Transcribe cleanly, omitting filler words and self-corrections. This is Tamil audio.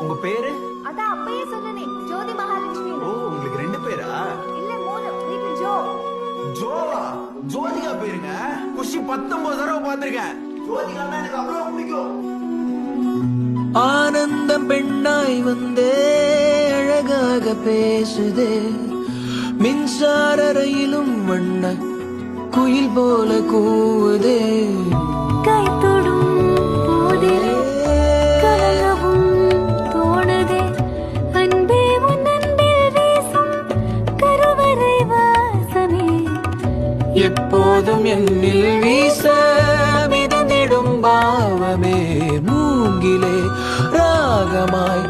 உங்க பேரு? அதான் அப்பயே சொன்னனே, ஜோதி மகாலட்சுமி. ஓ, உங்களுக்கு 2 பேரா? இல்ல 3. வீட்ல ஜோ. ஜோவா? ஜோதிகா பேருங்க. குஷி 19 தடவை பார்த்திருக்கேன். ஜோதிகான்னா எனக்கு அவ்வளவு பிடிக்கும். ஆனந்தம் பெண்ணாய் வந்தே அழகாக பேசுதே, மின்சார ரயிலும் வண்ண குயில் போல கூவுதே. கை தொடும் போதிலே கலங்கவும் தோணுதே, அன்பே உன் அன்பில் வீசும் கருவறை வாசமே. எப்போதும் என்னில் வீச மிதந்திடும் பாவமே, மூங்கிலே ராகமாய்